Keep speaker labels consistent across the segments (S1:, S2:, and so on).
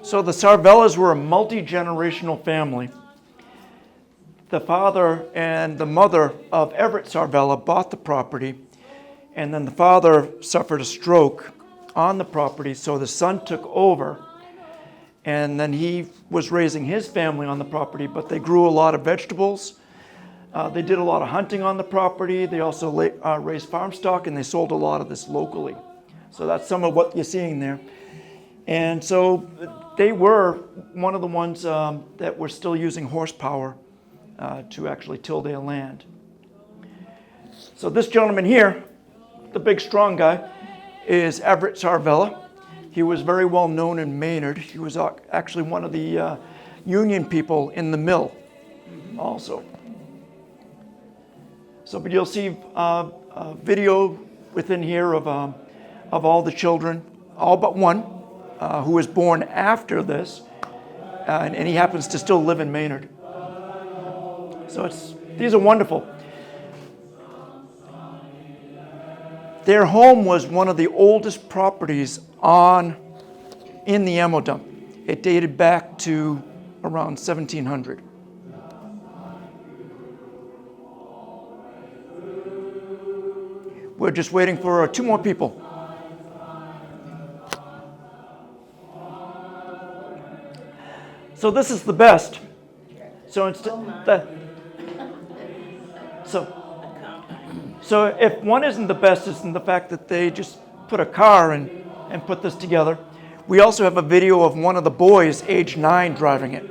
S1: So the Sarvellas were a multi-generational family. The father and the mother of Everett Sarvella bought the property, and then the father suffered a stroke on the property, so the son took over, and then he was raising his family on the property, but they grew a lot of vegetables. They did a lot of hunting on the property. They also raised farm stock, and they sold a lot of this locally. So that's some of what you're seeing there. And so they were one of the ones that were still using horsepower to actually till their land. So this gentleman here, the big strong guy, is Everett Sarvella. He was very well known in Maynard. He was actually one of the union people in the mill also. So, but you'll see a video within here of all the children, all but one, who was born after this, and he happens to still live in Maynard. So these are wonderful. Their home was one of the oldest properties in the ammo dump. It dated back to around 1700. We're just waiting for two more people. So this is the best. So So if one isn't the best, it's in the fact that they just put a car and put this together. We also have a video of one of the boys, age 9, driving it.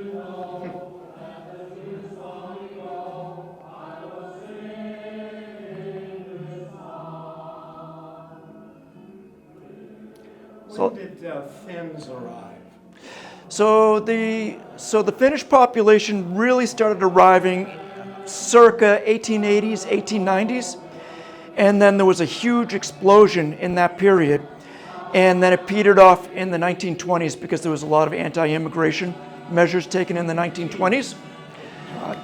S2: When did Finns arrive?
S1: So the Finnish population really started arriving circa 1880s, 1890s. And then there was a huge explosion in that period. And then it petered off in the 1920s because there was a lot of anti-immigration measures taken in the 1920s.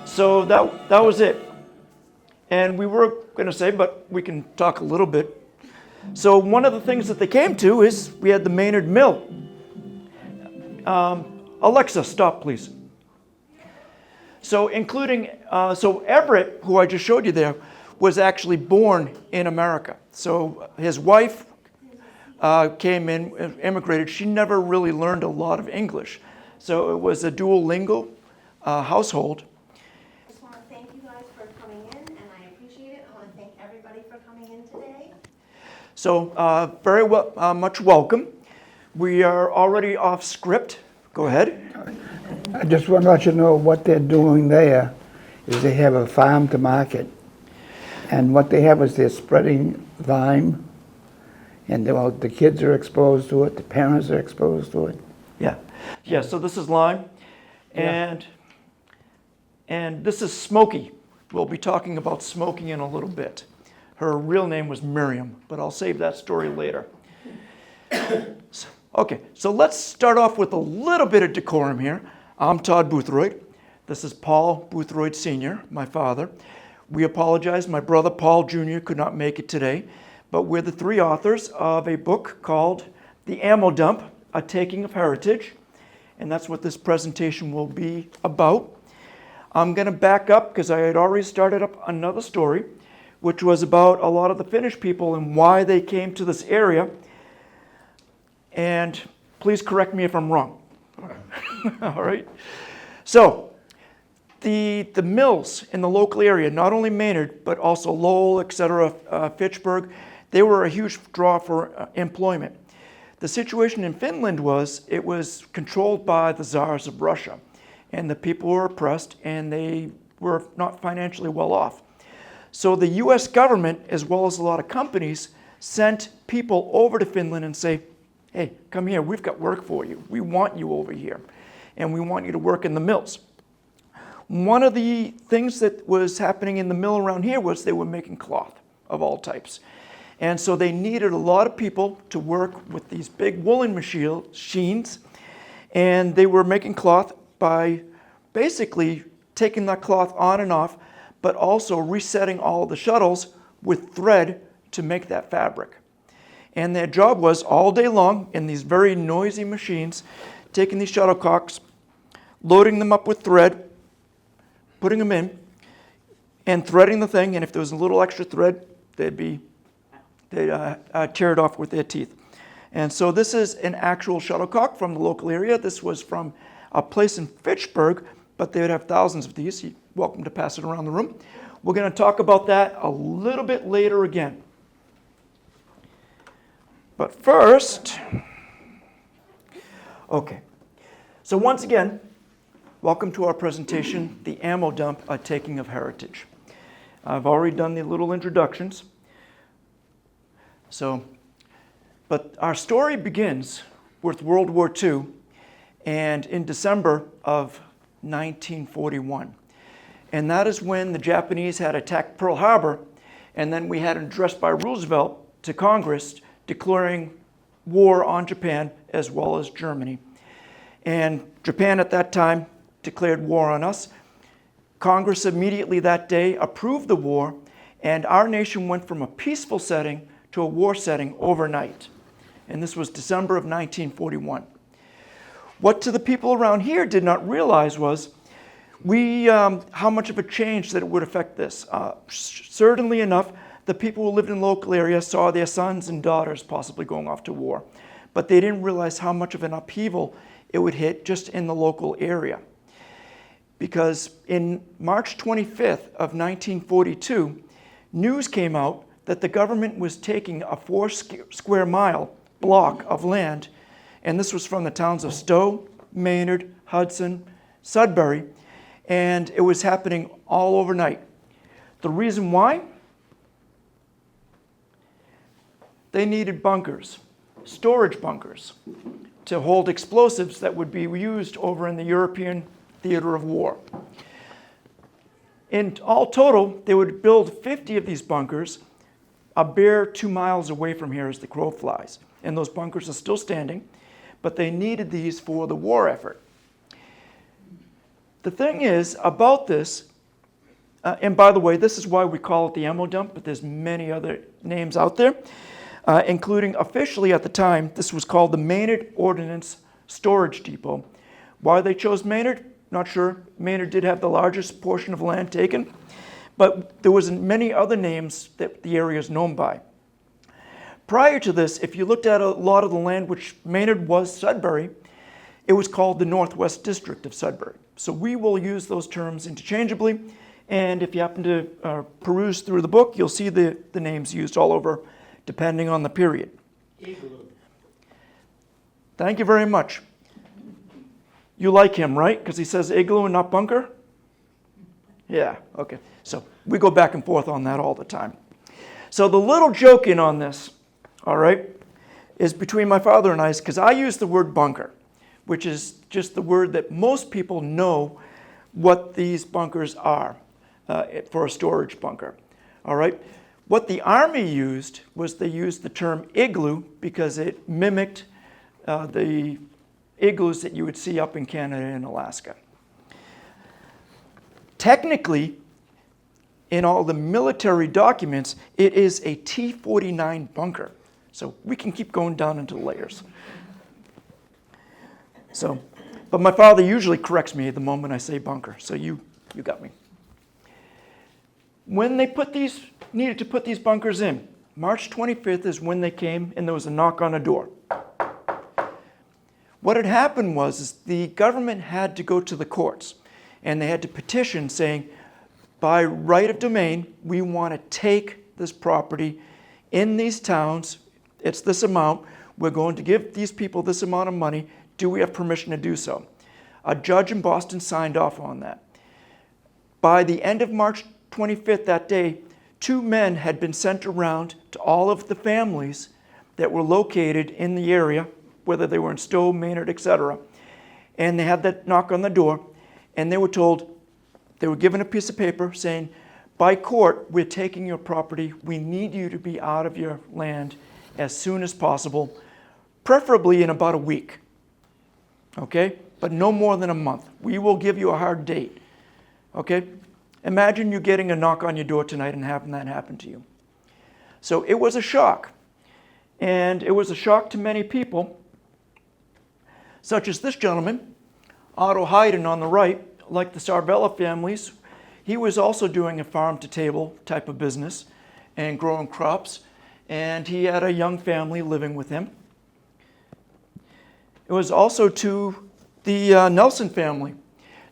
S1: So that was it. And we were going to say, but we can talk a little bit. So one of the things that they came to is we had the Maynard Mill. Alexa, stop, please. So so Everett, who I just showed you there, was actually born in America. So his wife came in, immigrated. She never really learned a lot of English. So it was a dual lingual household.
S3: I just want to thank you guys for coming in, and I appreciate it. I want to thank everybody for coming in today.
S1: So very much welcome. We are already off script. Go ahead.
S4: I just want to let you know what they're doing there is they have a farm to market. And what they have is they're spreading lime, and the kids are exposed to it, the parents are exposed to it.
S1: Yeah, so this is lime, and this is Smokey. We'll be talking about Smokey in a little bit. Her real name was Miriam, but I'll save that story later. Okay, so let's start off with a little bit of decorum here. I'm Todd Boothroyd. This is Paul Boothroyd Sr., my father. We apologize, my brother Paul Jr. could not make it today, but we're the three authors of a book called The Ammo Dump, A Taking of Heritage, and that's what this presentation will be about. I'm going to back up because I had already started up another story, which was about a lot of the Finnish people and why they came to this area. And please correct me if I'm wrong. All right. So the mills in the local area, not only Maynard, but also Lowell, etc., Fitchburg, they were a huge draw for employment. The situation in Finland was it was controlled by the czars of Russia, and the people were oppressed, and they were not financially well off. So the U.S. government, as well as a lot of companies, sent people over to Finland and say, hey, come here, we've got work for you. We want you over here, and we want you to work in the mills. One of the things that was happening in the mill around here was they were making cloth of all types. And so they needed a lot of people to work with these big woolen machines, and they were making cloth by basically taking that cloth on and off, but also resetting all the shuttles with thread to make that fabric. And their job was all day long in these very noisy machines, taking these shuttlecocks, loading them up with thread, putting them in, and threading the thing, and if there was a little extra thread, they'd tear it off with their teeth. And so this is an actual shuttlecock from the local area. This was from a place in Fitchburg, but they would have thousands of these. You're welcome to pass it around the room. We're going to talk about that a little bit later again. But first, okay. So once again, welcome to our presentation, The Ammo Dump, A Taking of Heritage. I've already done the little introductions. But our story begins with World War II, and in December of 1941. And that is when the Japanese had attacked Pearl Harbor, and then we had an address by Roosevelt to Congress declaring war on Japan as well as Germany. And Japan at that time declared war on us. Congress immediately that day approved the war, and our nation went from a peaceful setting to a war setting overnight. And this was December of 1941. What to the people around here did not realize was how much of a change that it would affect this. Certainly enough, the people who lived in the local area saw their sons and daughters possibly going off to war, but they didn't realize how much of an upheaval it would hit just in the local area. Because in March 25th of 1942, news came out that the government was taking a 4 square mile block of land, and this was from the towns of Stow, Maynard, Hudson, Sudbury, and it was happening all overnight. The reason why? They needed bunkers, storage bunkers, to hold explosives that would be used over in the European theater of war. In all total, they would build 50 of these bunkers a bare 2 miles away from here as the crow flies. And those bunkers are still standing, but they needed these for the war effort. The thing is about this, and by the way, this is why we call it the ammo dump, but there's many other names out there, including officially at the time, this was called the Maynard Ordnance Storage Depot. Why they chose Maynard? Not sure. Maynard did have the largest portion of land taken, but there was many other names that the area is known by. Prior to this, if you looked at a lot of the land, which Maynard was Sudbury, it was called the Northwest District of Sudbury. So we will use those terms interchangeably, and if you happen to peruse through the book, you'll see the names used all over, depending on the period.
S2: Igloo.
S1: Thank you very much. You like him, right? Because he says igloo and not bunker? Yeah, okay. So we go back and forth on that all the time. So the little joke in on this, all right, is between my father and I, because I use the word bunker, which is just the word that most people know what these bunkers are for a storage bunker, all right? What the Army used was they used the term igloo because it mimicked the igloos that you would see up in Canada and Alaska. Technically, in all the military documents, it is a T-49 bunker. So we can keep going down into the layers. But my father usually corrects me the moment I say bunker, so you got me. When they needed to put these bunkers in, March 25th is when they came and there was a knock on a door. What had happened was the government had to go to the courts and they had to petition saying, by right of domain, we want to take this property in these towns. It's this amount. We're going to give these people this amount of money. Do we have permission to do so? A judge in Boston signed off on that. By the end of March 25th that day, 2 men had been sent around to all of the families that were located in the area whether they were in Stow, Maynard, etc. And they had that knock on the door, and they were told, they were given a piece of paper saying, by court, we're taking your property. We need you to be out of your land as soon as possible, preferably in about a week. Okay? But no more than a month. We will give you a hard date. Okay? Imagine you getting a knock on your door tonight and having that happen to you. So it was a shock. And it was a shock to many people, such as this gentleman, Otto Hayden on the right, like the Sarvella families. He was also doing a farm-to-table type of business and growing crops, and he had a young family living with him. It was also to the Nelson family.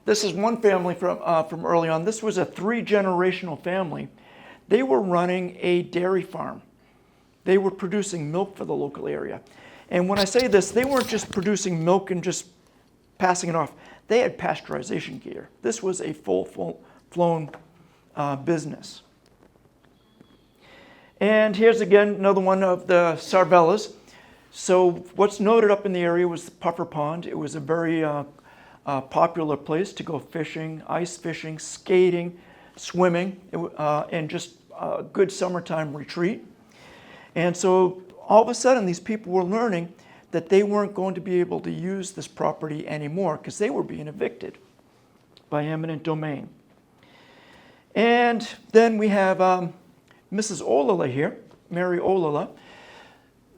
S1: This is one family from early on. This was a 3-generational family. They were running a dairy farm. They were producing milk for the local area. And when I say this, they weren't just producing milk and just passing it off. They had pasteurization gear. This was a full-flown business. And here's again another one of the Sarvellas. So what's noted up in the area was the Puffer Pond. It was a very popular place to go fishing, ice fishing, skating, swimming, and just a good summertime retreat. And so all of a sudden these people were learning that they weren't going to be able to use this property anymore because they were being evicted by eminent domain. And then we have Mrs. Olala here, Mary Olala.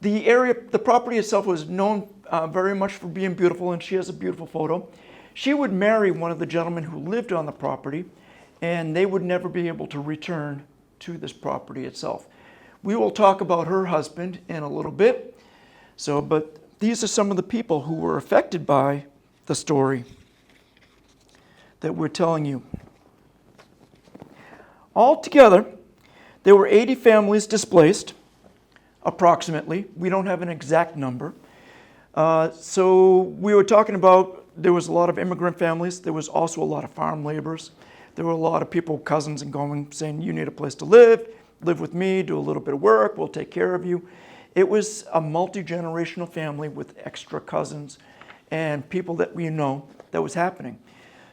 S1: The property itself was known very much for being beautiful, and she has a beautiful photo. She would marry one of the gentlemen who lived on the property, and they would never be able to return to this property itself. We will talk about her husband in a little bit. But these are some of the people who were affected by the story that we're telling you. Altogether, there were 80 families displaced, approximately. We don't have an exact number. So we were talking about there was a lot of immigrant families. There was also a lot of farm laborers. There were a lot of people, cousins, and going saying, you need a place to live with me, do a little bit of work, we'll take care of you. It was a multi-generational family with extra cousins and people that we know that was happening.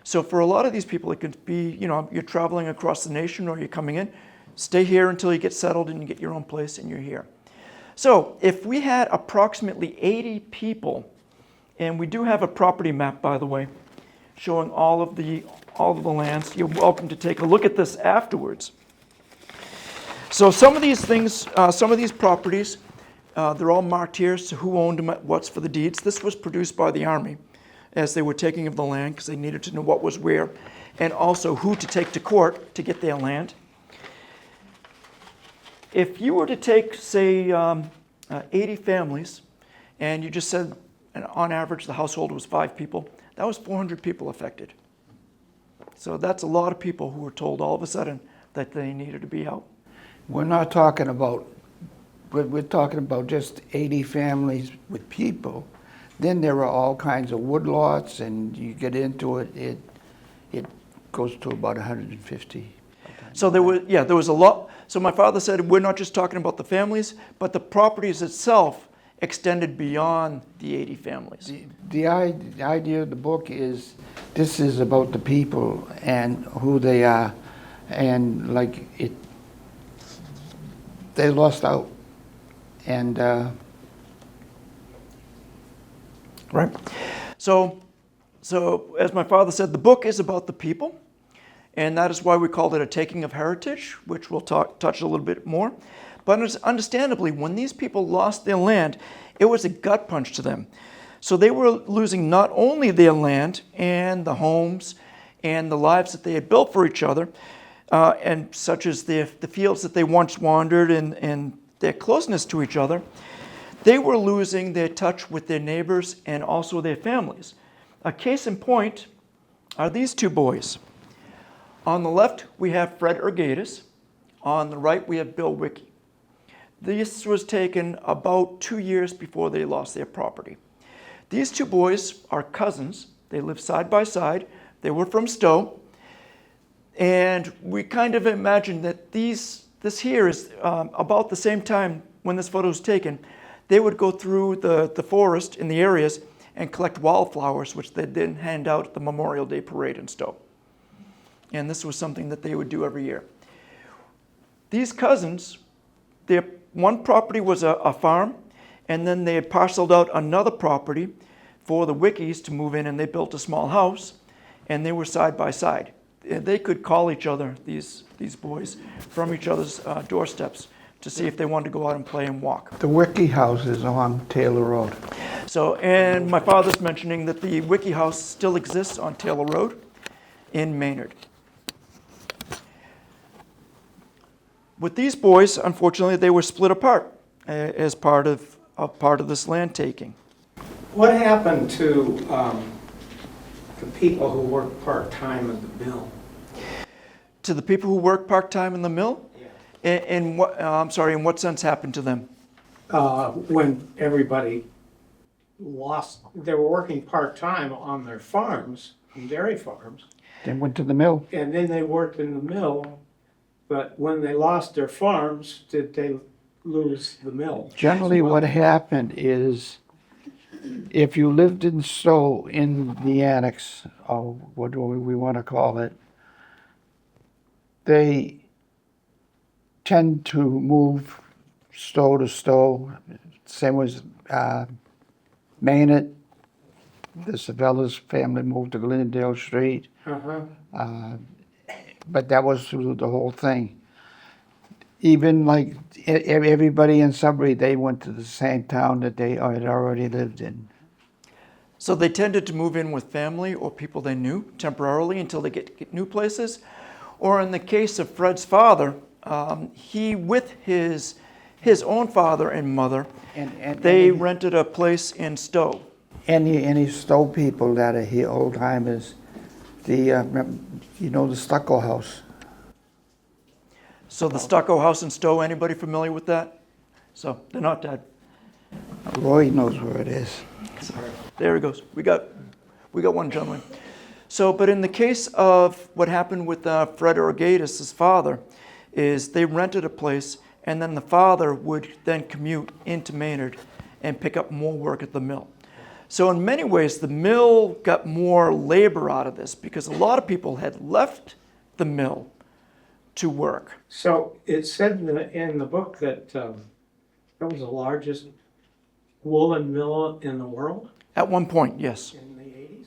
S1: So for a lot of these people, it could be, you're traveling across the nation or you're coming in, stay here until you get settled and you get your own place and you're here. So if we had approximately 80 people, and we do have a property map, by the way, showing all of the lands. You're welcome to take a look at this afterwards. So some of these things, some of these properties, they're all marked here, so who owned them, what's for the deeds. This was produced by the Army as they were taking of the land because they needed to know what was where, and also who to take to court to get their land. If you were to take, say, 80 families, and you just said, and on average, the household was 5 people, that was 400 people affected. So that's a lot of people who were told all of a sudden that they needed to be out.
S4: We're not talking about, we're talking about just 80 families with people. Then there are all kinds of woodlots, and you get into it, it goes to about 150.
S1: So there was a lot. So my father said, we're not just talking about the families, but the properties itself extended beyond the 80 families.
S4: The idea of the book is, this is about the people and who they are, and they lost out. And
S1: right. So as my father said, the book is about the people, and that is why we called it A Taking of Heritage, which we'll touch a little bit more. But understandably, when these people lost their land, it was a gut punch to them. So they were losing not only their land and the homes and the lives that they had built for each other, and such as the fields that they once wandered and their closeness to each other, they were losing their touch with their neighbors and also their families. A case in point are these two boys. On the left, we have Fred Ergatis. On the right, we have Bill Wicke. This was taken about 2 years before they lost their property. These two boys are cousins. They live side by side. They were from Stow. And we kind of imagine that this here is about the same time when this photo was taken they would go through the forest in the areas and collect wildflowers, which they then hand out at the Memorial Day Parade in Stow. And this was something that they would do every year. These cousins, their one property was a farm, and then they had parceled out another property for the Wickies to move in, and they built a small house, and they were side by side. They could call each other, these boys, from each other's doorsteps to see if they wanted to go out and play and walk.
S4: The Wiki House is on Taylor Road.
S1: So, and my father's mentioning that the Wiki House still exists on Taylor Road in Maynard. With these boys, unfortunately, they were split apart as part of this land taking.
S2: What happened to the people who work part-time at the mill?
S1: To the people who work part-time in the mill?
S2: Yeah.
S1: In what, I'm sorry, in what sense happened to them?
S2: When everybody they were working part-time on their farms, on dairy farms,
S4: They went to the mill.
S2: and then they worked in the mill, but when they lost their farms, did they lose the mill?
S4: Generally, what happened is, if you lived in Stow in the annex, or what do we want to call it, they tend to move Stow to Stow. Same as Maynard. The Savella's family moved to Glendale Street.
S2: Uh-huh.
S4: But that was through the whole thing. Even like everybody in Sudbury, they went to the same town that they had already lived in.
S1: So they tended to move in with family or people they knew temporarily until they get new places. Or in the case of Fred's father, he with his own father and mother, they rented a place in Stow.
S4: Any Stow people that are here, old timers, the stucco house.
S1: So the stucco house in Stow, anybody familiar with that? So they're not dead.
S4: Roy knows where it is.
S1: There he goes. We got one gentleman. So, but in the case of what happened with Fred Orgatis, his father, is they rented a place, and then the father would then commute into Maynard and pick up more work at the mill. So in many ways, the mill got more labor out of this because a lot of people had left the mill to work.
S2: So it said in the book that that was the largest woolen mill in the world
S1: At one point, yes.
S2: in the 80s?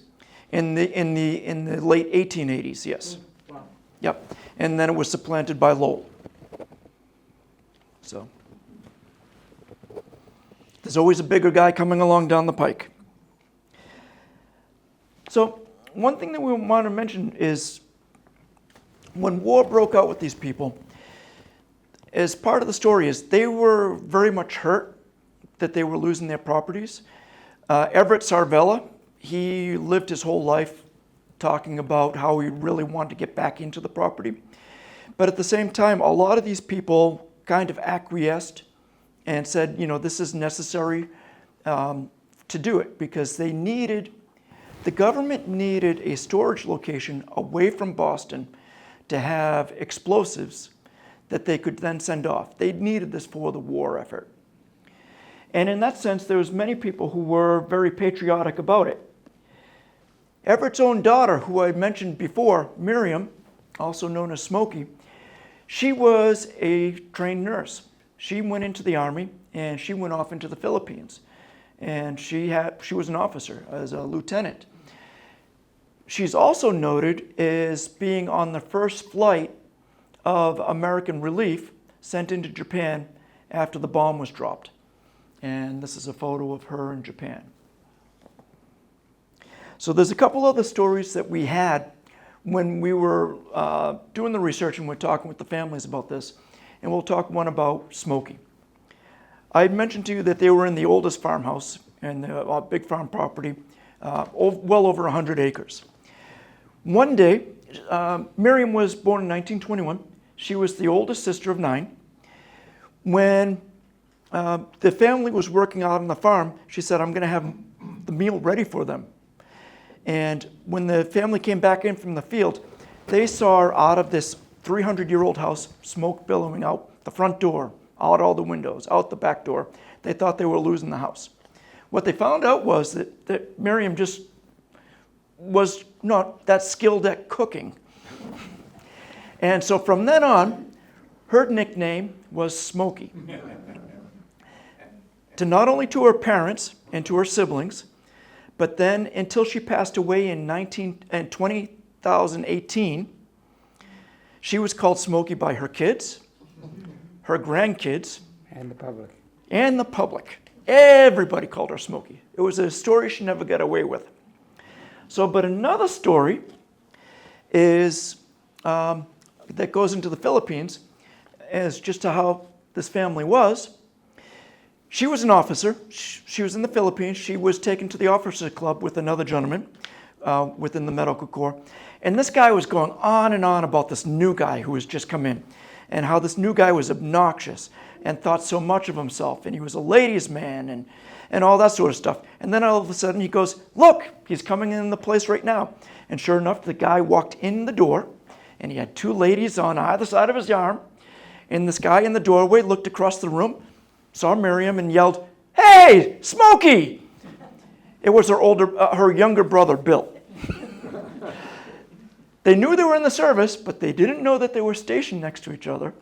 S1: In the late 1880s, yes.
S2: Wow.
S1: Yep. And then it was supplanted by Lowell. So there's always a bigger guy coming along down the pike. So one thing that we want to mention is when war broke out with these people, as part of the story is they were very much hurt that they were losing their properties. Everett Sarvella, he lived his whole life talking about how he really wanted to get back into the property. But at the same time, a lot of these people kind of acquiesced and said, this is necessary to do it because the government needed a storage location away from Boston to have explosives that they could then send off. They needed this for the war effort. And in that sense, there was many people who were very patriotic about it. Everett's own daughter, who I mentioned before, Miriam, also known as Smokey, she was a trained nurse. She went into the Army and she went off into the Philippines. And she was an officer, as a lieutenant. She's also noted as being on the first flight of American relief sent into Japan after the bomb was dropped. And this is a photo of her in Japan. So there's a couple other stories that we had when we were doing the research and we're talking with the families about this. And we'll talk one about Smokey. I had mentioned to you that they were in the oldest farmhouse and a big farm property, well over 100 acres. One day, Miriam was born in 1921. She was the oldest sister of 9. When the family was working out on the farm, she said, I'm going to have the meal ready for them. And when the family came back in from the field, they saw out of this 300-year-old house smoke billowing out the front door, out all the windows, out the back door. They thought they were losing the house. What they found out was that Miriam just was not that skilled at cooking. And so from then on, her nickname was Smokey. To not only to her parents and to her siblings, but then until she passed away in 2018, she was called Smokey by her kids, her grandkids,
S4: And the public.
S1: and the public. Everybody called her Smokey. It was a story she never got away with. So, but another story is that goes into the Philippines as just to how this family was. She was an officer. She was in the Philippines. She was taken to the officers club with another gentleman within the medical corps. And this guy was going on and on about this new guy who has just come in and how this new guy was obnoxious and thought so much of himself. And he was a ladies' man and all that sort of stuff. And then all of a sudden he goes, look, he's coming in the place right now. And sure enough, the guy walked in the door and he had two ladies on either side of his arm. And this guy in the doorway looked across the room, saw Miriam and yelled, "Hey, Smokey!" It was her younger brother, Bill. They knew they were in the service, but they didn't know that they were stationed next to each other.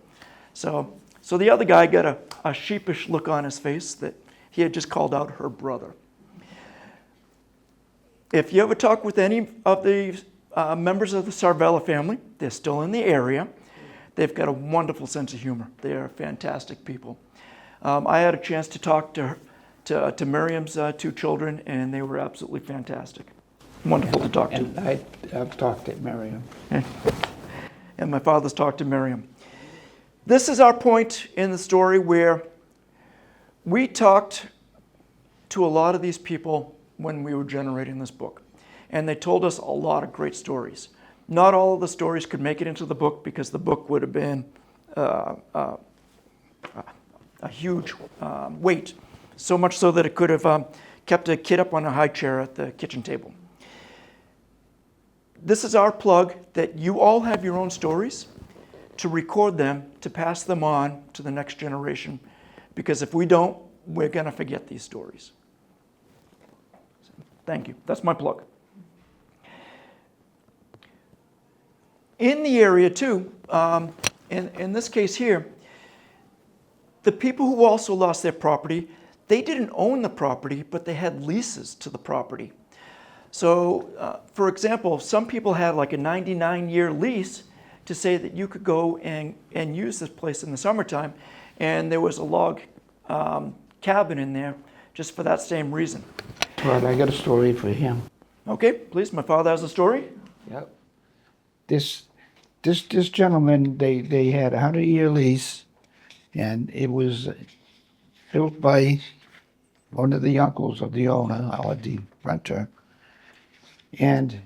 S1: So the other guy got a sheepish look on his face that he had just called out her brother. If you ever talk with any of the members of the Sarvella family, they're still in the area. They've got a wonderful sense of humor. They are fantastic people. I had a chance to talk to Miriam's two children, and they were absolutely fantastic. Wonderful to talk to.
S4: And I've talked to Miriam.
S1: And my father's talked to Miriam. This is our point in the story where we talked to a lot of these people when we were generating this book. And they told us a lot of great stories. Not all of the stories could make it into the book because the book would have been a huge weight. So much so that it could have kept a kid up on a high chair at the kitchen table. This is our plug that you all have your own stories, to record them, to pass them on to the next generation. Because if we don't, we're going to forget these stories. So, thank you. That's my plug. In the area too, in this case here, the people who also lost their property, they didn't own the property, but they had leases to the property. So, for example, some people had like a 99-year lease to say that you could go and use this place in the summertime, and there was a log cabin in there just for that same reason.
S4: Well, I got a story for him.
S1: Okay, please, my father has a story.
S4: Yep. This gentleman, they had a 100-year lease, and it was built by one of the uncles of the owner or the renter. And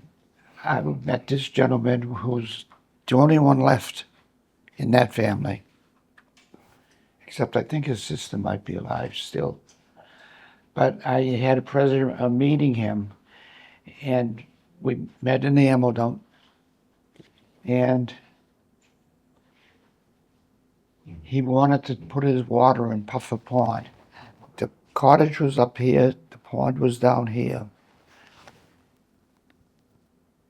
S4: I met this gentleman who's the only one left in that family. Except I think his sister might be alive still. But I had a pleasure of meeting him, and we met in the ammo dump. And he wanted to put his water in Puffer Pond. The cottage was up here, the pond was down here.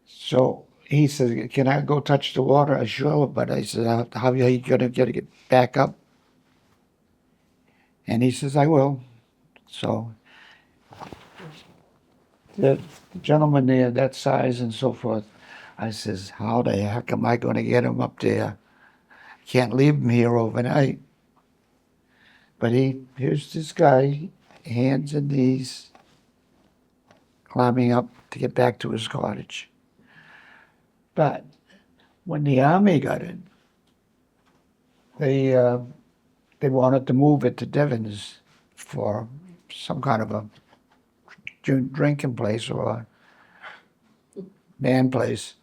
S4: So he said, "Can I go touch the water?" I said, "Sure," but I said, "How are you going to get back up?" And he says, "I will." So the gentleman there, that size and so forth, I says, "How the heck am I going to get him up there? Can't leave him here overnight." But here's this guy, hands and knees, climbing up to get back to his cottage. But when the Army got in, they wanted to move it to Devon's for some kind of a drinking place or a man place.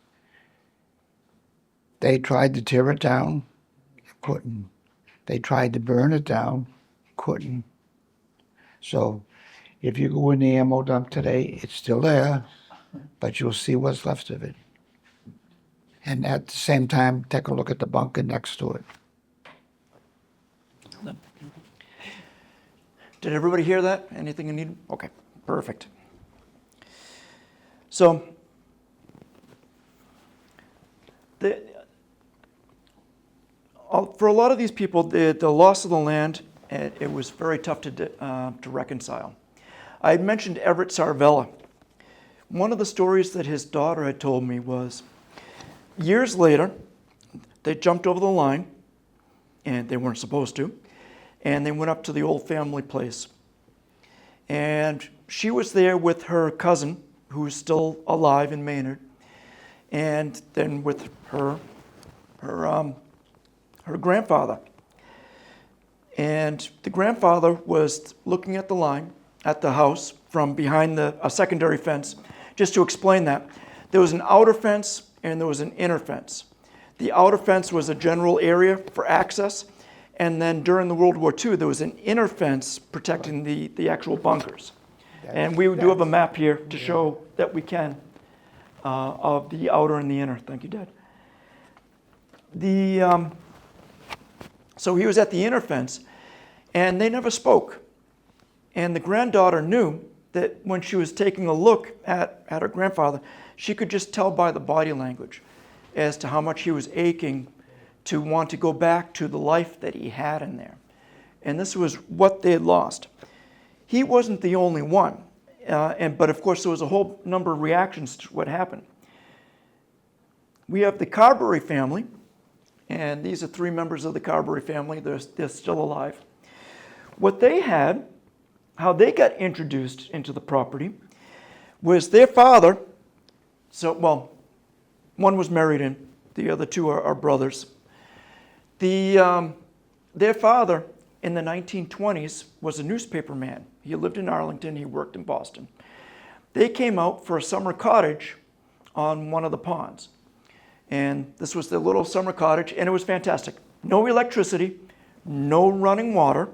S4: They tried to tear it down, couldn't. They tried to burn it down, couldn't. So if you go in the ammo dump today, it's still there, but you'll see what's left of it. And at the same time, take a look at the bunker next to it.
S1: Did everybody hear that? Anything you need? Okay, perfect. So, for a lot of these people, the loss of the land, it was very tough to reconcile. I had mentioned Everett Sarvella. One of the stories that his daughter had told me was, years later, they jumped over the line, and they weren't supposed to, and they went up to the old family place. And she was there with her cousin, who is still alive in Maynard, and then with her grandfather. And the grandfather was looking at the line at the house from behind a secondary fence. Just to explain that, there was an outer fence and there was an inner fence. The outer fence was a general area for access, and then during the World War II, there was an inner fence protecting the actual bunkers. And we do have a map here to show that we can of the outer and the inner. Thank you, Dad. So he was at the inner fence, and they never spoke. And the granddaughter knew that when she was taking a look at her grandfather, she could just tell by the body language as to how much he was aching to want to go back to the life that he had in there. And this was what they had lost. He wasn't the only one, but of course there was a whole number of reactions to what happened. We have the Carberry family, and these are 3 members of the Carberry family. They're still alive. What they had, how they got introduced into the property, was their father. One was married in, the other 2 are brothers. Their father in the 1920s was a newspaper man. He lived in Arlington, he worked in Boston. They came out for a summer cottage on one of the ponds. And this was their little summer cottage, and it was fantastic. No electricity, no running water.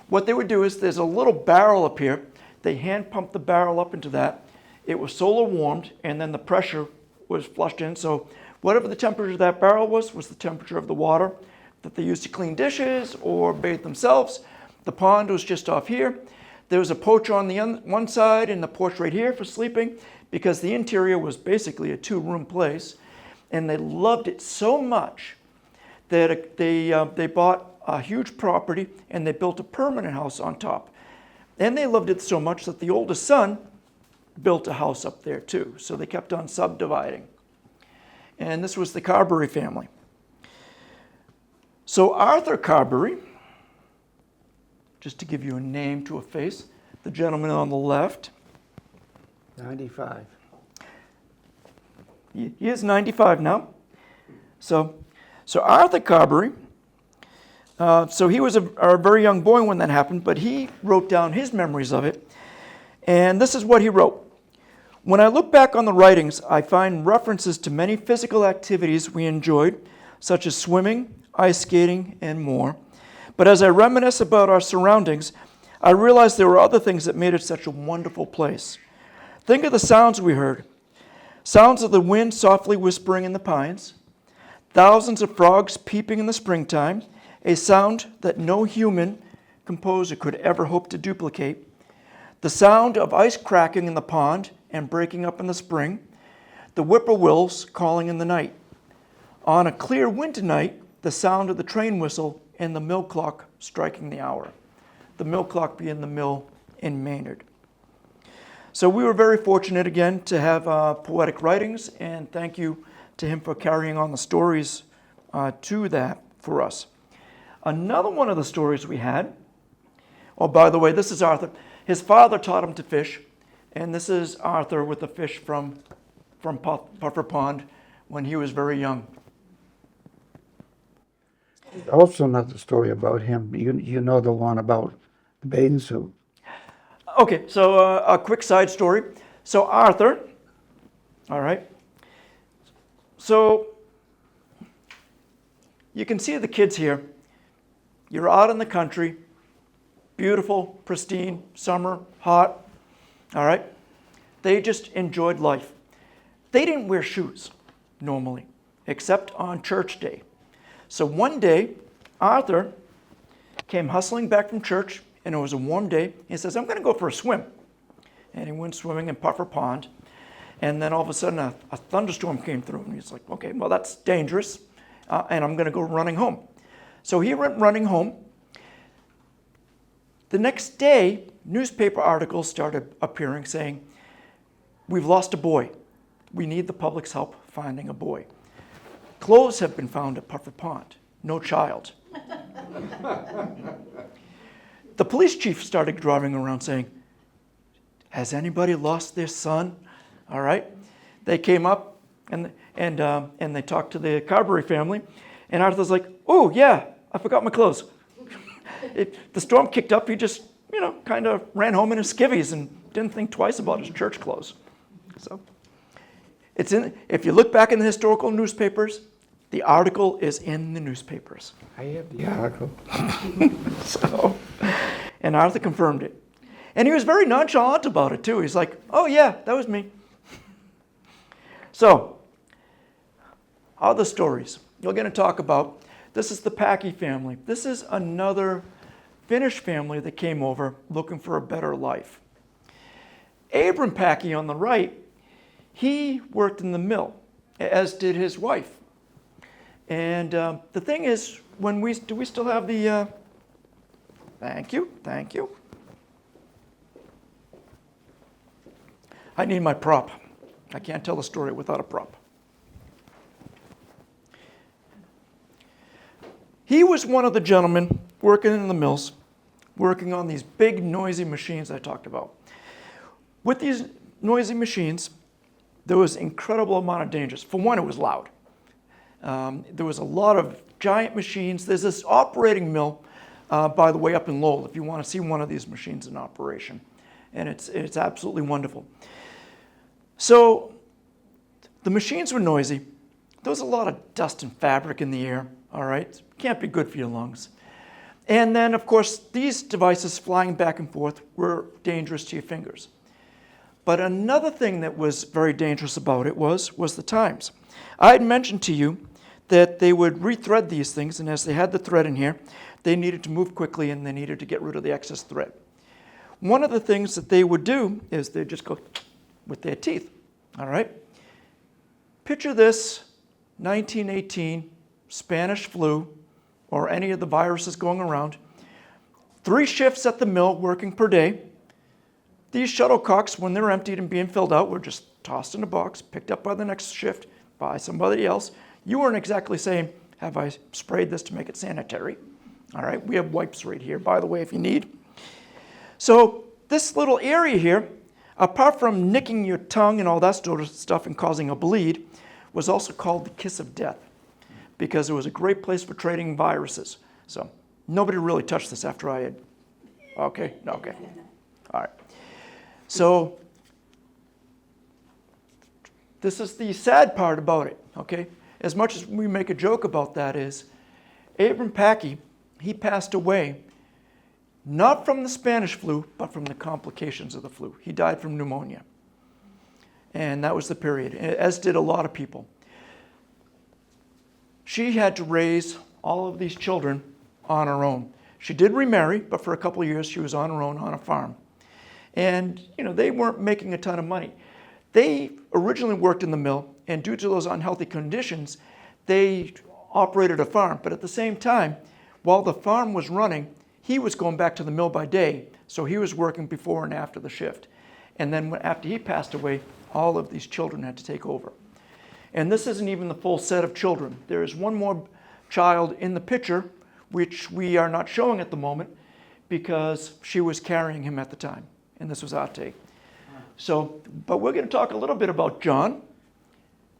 S1: What they would do is there's a little barrel up here. They hand pumped the barrel up into that. It was solar warmed, and then the pressure was flushed in. So whatever the temperature of that barrel was the temperature of the water that they used to clean dishes or bathe themselves. The pond was just off here. There was a porch on the one side and the porch right here for sleeping, because the interior was basically a 2-room place. And they loved it so much that they bought a huge property and they built a permanent house on top. And they loved it so much that the oldest son built a house up there too. So they kept on subdividing. And this was the Carberry family. So Arthur Carberry, just to give you a name to a face, the gentleman on the left.
S4: 95.
S1: He is 95 now. So Arthur Carberry, so he was a very young boy when that happened, but he wrote down his memories of it. And this is what he wrote. When I look back on the writings, I find references to many physical activities we enjoyed, such as swimming, ice skating, and more. But as I reminisce about our surroundings, I realize there were other things that made it such a wonderful place. Think of the sounds we heard. Sounds of the wind softly whispering in the pines, thousands of frogs peeping in the springtime, a sound that no human composer could ever hope to duplicate, the sound of ice cracking in the pond and breaking up in the spring, the whippoorwills calling in the night. On a clear winter night, the sound of the train whistle and the mill clock striking the hour. The mill clock being the mill in Maynard. So we were very fortunate again to have poetic writings, and thank you to him for carrying on the stories to that for us. Another one of the stories we had, by the way, this is Arthur. His father taught him to fish, and this is Arthur with the fish from Puffer Pond when he was very young.
S4: Also another story about him. You know the one about the bathing suit.
S1: Okay, so a quick side story. So Arthur, all right. So you can see the kids here. You're out in the country, beautiful, pristine, summer, hot, all right. They just enjoyed life. They didn't wear shoes normally, except on church day. So one day, Arthur came hustling back from church and it was a warm day. He says, I'm going to go for a swim. And he went swimming in Puffer Pond. And then all of a sudden a thunderstorm came through. And he's like, okay, well, that's dangerous. And I'm going to go running home. So he went running home. The next day, newspaper articles started appearing saying, we've lost a boy. We need the public's help finding a boy. Clothes have been found at Puffer Pond. No child. The police chief started driving around saying, has anybody lost their son? All right. They came up and they talked to the Carberry family. And Arthur's like, oh, yeah, I forgot my clothes. The storm kicked up. He just, kind of ran home in his skivvies and didn't think twice about his church clothes. So if you look back in the historical newspapers, the article is in the newspapers.
S4: I have the article.
S1: And Arthur confirmed it. And he was very nonchalant about it, too. He's like, oh, yeah, that was me. So, other stories we're going to talk about. This is the Packey family. This is another Finnish family that came over looking for a better life. Abram Packey on the right, he worked in the mill, as did his wife. And the thing is, do we still have the, thank you. I need my prop. I can't tell a story without a prop. He was one of the gentlemen working in the mills, working on these big noisy machines I talked about. With these noisy machines, there was an incredible amount of dangers. For one, it was loud. There was a lot of giant machines. There's this operating mill, by the way, up in Lowell, if you want to see one of these machines in operation. And it's absolutely wonderful. So the machines were noisy. There was a lot of dust and fabric in the air, all right? Can't be good for your lungs. And then, of course, these devices flying back and forth were dangerous to your fingers. But another thing that was very dangerous about it was the times. I had mentioned to you that they would rethread these things, and as they had the thread in here, they needed to move quickly and they needed to get rid of the excess thread. One of the things that they would do is they'd just go with their teeth, all right? Picture this, 1918, Spanish flu, or any of the viruses going around. 3 shifts at the mill working per day. These shuttlecocks, when they're emptied and being filled out, were just tossed in a box, picked up by the next shift by somebody else. You weren't exactly saying, have I sprayed this to make it sanitary? All right, we have wipes right here, by the way, if you need. So this little area here, apart from nicking your tongue and all that sort of stuff and causing a bleed, was also called the kiss of death because it was a great place for trading viruses. So nobody really touched this after I had, okay. All right. So this is the sad part about it, okay? As much as we make a joke about that is, Abram Packey, he passed away not from the Spanish flu, but from the complications of the flu. He died from pneumonia. And that was the period, as did a lot of people. She had to raise all of these children on her own. She did remarry, but for a couple of years she was on her own on a farm. And, they weren't making a ton of money. They originally worked in the mill, and due to those unhealthy conditions, they operated a farm. But at the same time, while the farm was running, he was going back to the mill by day, so he was working before and after the shift. And then after he passed away, all of these children had to take over. And this isn't even the full set of children. There is one more child in the picture, which we are not showing at the moment, because she was carrying him at the time. And this was Ate. So, but we're going to talk a little bit about John,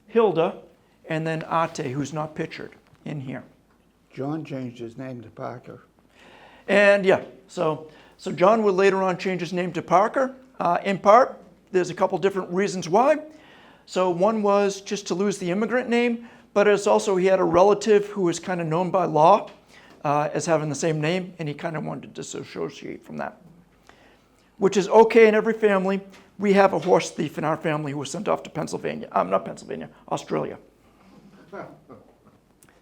S1: Hilda, and then Ate, who's not pictured in here.
S4: John changed his name to Parker.
S1: And yeah, so John would later on change his name to Parker. In part, there's a couple different reasons why. So one was just to lose the immigrant name, but it's also he had a relative who was kind of known by law as having the same name, and he kind of wanted to disassociate from that. Which is okay in every family. We have a horse thief in our family who was sent off to Australia.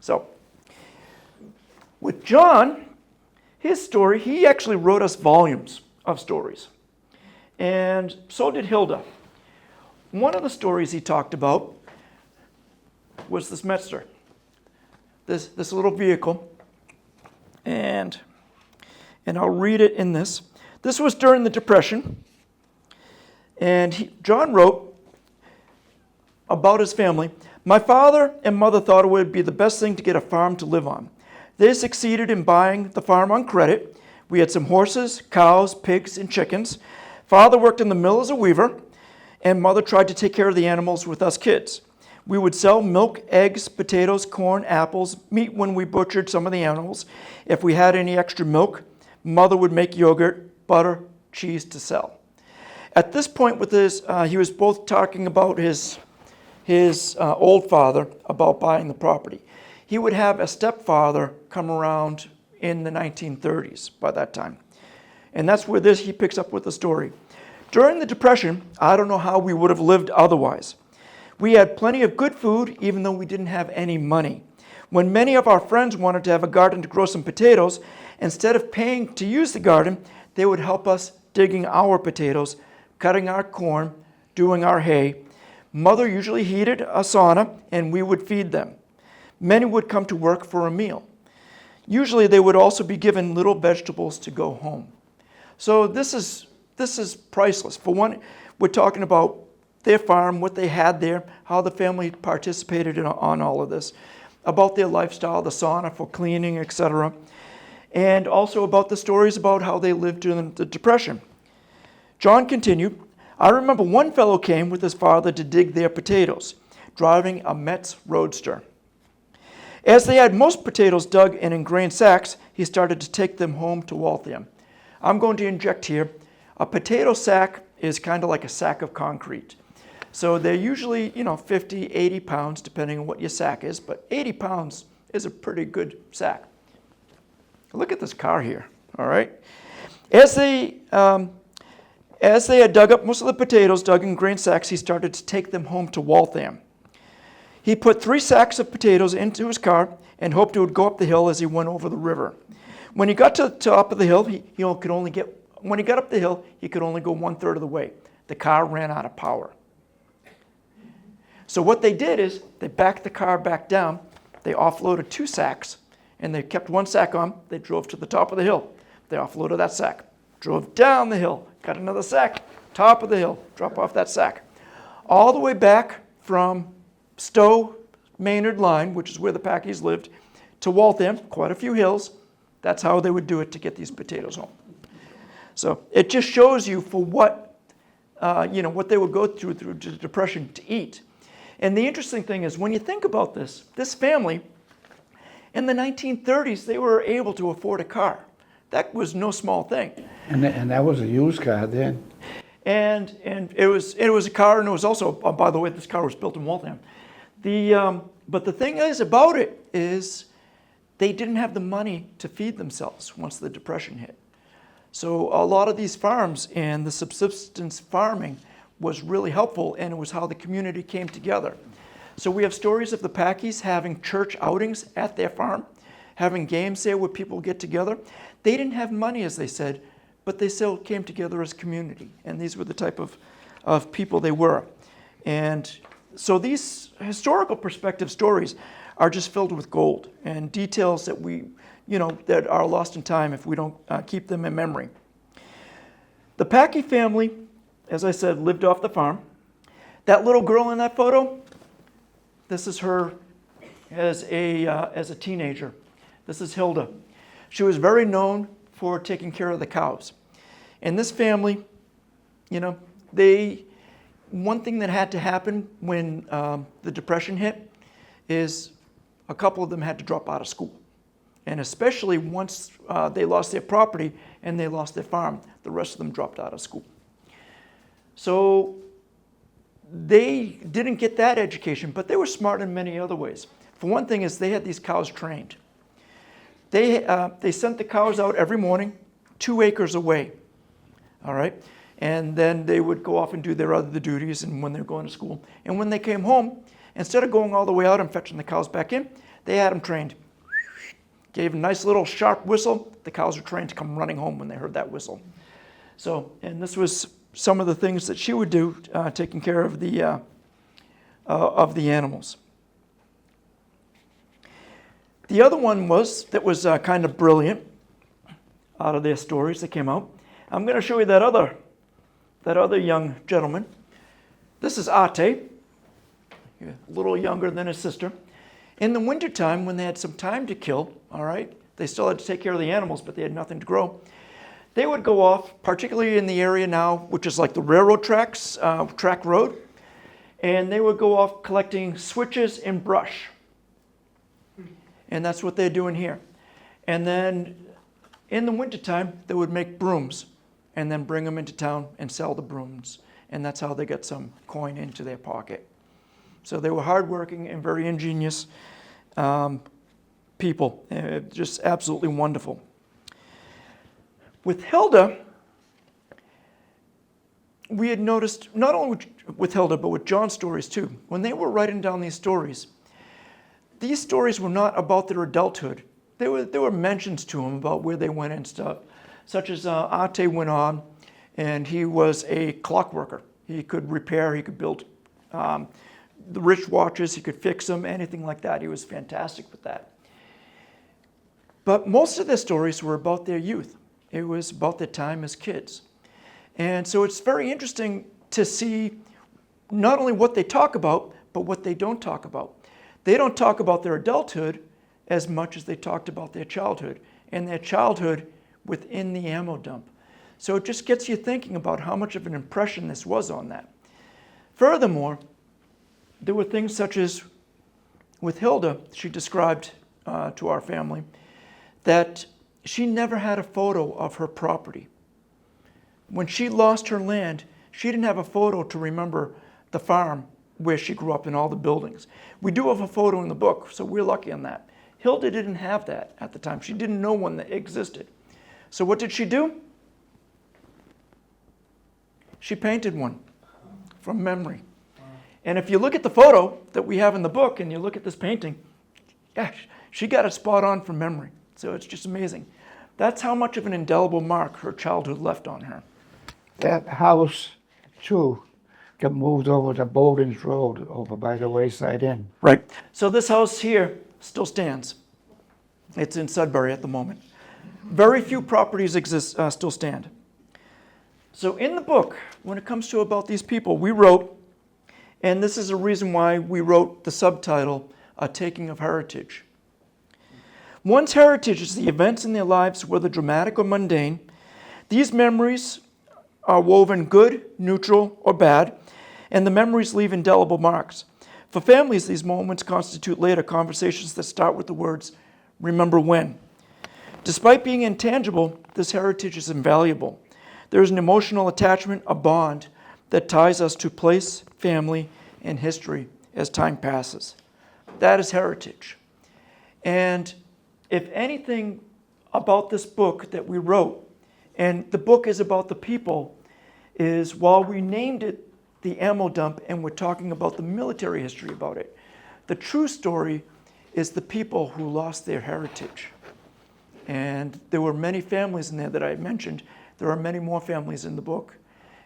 S1: So, with John, his story, he actually wrote us volumes of stories. And so did Hilda. One of the stories he talked about was this Metzger, this little vehicle. And I'll read it in this. This was during the Depression. And John wrote about his family. My father and mother thought it would be the best thing to get a farm to live on. They succeeded in buying the farm on credit. We had some horses, cows, pigs, and chickens. Father worked in the mill as a weaver, and mother tried to take care of the animals with us kids. We would sell milk, eggs, potatoes, corn, apples, meat when we butchered some of the animals. If we had any extra milk, mother would make yogurt, butter, cheese to sell. At this point with this, he was both talking about his old father about buying the property. He would have a stepfather come around in the 1930s by that time. And that's where he picks up with the story. During the Depression, I don't know how we would have lived otherwise. We had plenty of good food, even though we didn't have any money. When many of our friends wanted to have a garden to grow some potatoes, instead of paying to use the garden, they would help us digging our potatoes, cutting our corn, doing our hay. Mother usually heated a sauna, and we would feed them. Many would come to work for a meal. Usually they would also be given little vegetables to go home. So this is priceless. For one, we're talking about their farm, what they had there, how the family participated on all of this, about their lifestyle, the sauna for cleaning, etc., and also about the stories about how they lived during the Depression. John continued, I remember one fellow came with his father to dig their potatoes, driving a Metz Roadster. As they had most potatoes dug and in grain sacks, he started to take them home to Waltham. I'm going to inject here. A potato sack is kind of like a sack of concrete. So they're usually, 50, 80 pounds, depending on what your sack is, but 80 pounds is a pretty good sack. Look at this car here, all right? As they had dug up most of the potatoes dug in grain sacks, he started to take them home to Waltham. He put 3 sacks of potatoes into his car and hoped it would go up the hill as he went over the river. When he got to the top of the hill, when he got up the hill, he could only go 1/3 of the way. The car ran out of power. So what they did is they backed the car back down, they offloaded 2 sacks, and they kept 1 sack on. They drove to the top of the hill. They offloaded that sack, drove down the hill, got another sack, top of the hill, drop off that sack. All the way back from Stow, Maynard line, which is where the Packies lived, to Waltham, quite a few hills. That's how they would do it to get these potatoes home. So it just shows you for what they would go through the Depression to eat. And the interesting thing is, when you think about this family, in the 1930s, they were able to afford a car. That was no small thing.
S4: And that was a used car then.
S1: And it was a car, and it was also, by the way, this car was built in Waltham. But the thing is about it is they didn't have the money to feed themselves once the Depression hit. So a lot of these farms and the subsistence farming was really helpful, and it was how the community came together. So we have stories of the Packies having church outings at their farm, having games there where people get together. They didn't have money, as they said, but they still came together as a community, and these were the type of people they were. And so these historical perspective stories are just filled with gold and details that that are lost in time if we don't keep them in memory. The Packey family, as I said, lived off the farm. That little girl in that photo, this is her as a teenager. This is Hilda. She was very known for taking care of the cows. And this family, one thing that had to happen when the Depression hit is a couple of them had to drop out of school. And especially once they lost their property and they lost their farm, the rest of them dropped out of school. So they didn't get that education, but they were smart in many other ways. For one thing is they had these cows trained. They sent the cows out every morning 2 acres away, all right? And then they would go off and do their other duties and when they're going to school. And when they came home, instead of going all the way out and fetching the cows back in, they had them trained. gave a nice little sharp whistle. The cows were trained to come running home when they heard that whistle. So, and this was some of the things that she would do, taking care of the animals. The other one that was kind of brilliant out of their stories that came out. I'm going to show you that other young gentleman. This is Ate, a little younger than his sister. In the wintertime, when they had some time to kill, all right, they still had to take care of the animals, but they had nothing to grow. They would go off, particularly in the area now, which is like the railroad tracks, track road, and they would go off collecting switches and brush. And that's what they're doing here. And then in the wintertime, they would make brooms and then bring them into town and sell the brooms. And that's how they got some coin into their pocket. So they were hardworking and very ingenious people. Just absolutely wonderful. With Hilda, we had noticed, not only with Hilda, but with John's stories too, when they were writing down these stories were not about their adulthood. There were mentions to them about where they went and stuff, such as Ate went on, and he was a clock worker. He could repair, he could build the wrist watches, he could fix them, anything like that. He was fantastic with that. But most of their stories were about their youth. It was about their time as kids. And so it's very interesting to see not only what they talk about, but what they don't talk about. They don't talk about their adulthood as much as they talked about their childhood, and their childhood within the ammo dump. So it just gets you thinking about how much of an impression this was on that. Furthermore, there were things such as with Hilda, she described to our family, that she never had a photo of her property. When she lost her land, she didn't have a photo to remember the farm where she grew up and all the buildings. We do have a photo in the book, so we're lucky on that. Hilda didn't have that at the time. She didn't know one that existed. So what did she do? She painted one from memory. And if you look at the photo that we have in the book and you look at this painting, yeah, she got it spot on from memory. So it's just amazing. That's how much of an indelible mark her childhood left on her.
S4: That house, too, got moved over to Bowden's Road over by the Wayside Inn.
S1: Right. So this house here still stands. It's in Sudbury at the moment. Very few properties exist still stand. So in the book, when it comes to about these people, we wrote, and this is a reason why we wrote the subtitle, A Taking of Heritage. One's heritage is the events in their lives, whether dramatic or mundane. These memories are woven good, neutral, or bad, and the memories leave indelible marks. For families, these moments constitute later conversations that start with the words, remember when. Despite being intangible, this heritage is invaluable. There is an emotional attachment, a bond, that ties us to place, family, and history as time passes. That is heritage. And if anything about this book that we wrote, and the book is about the people, is while we named it the ammo dump and we're talking about the military history about it, the true story is the people who lost their heritage. And there were many families in there that I mentioned. There are many more families in the book.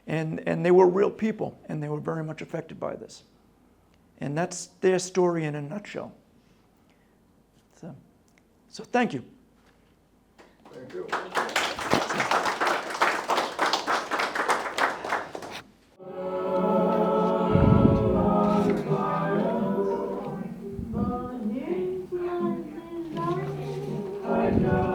S1: And they were real people, and they were very much affected by this. And that's their story in a nutshell. So thank you.
S5: Thank you. I know.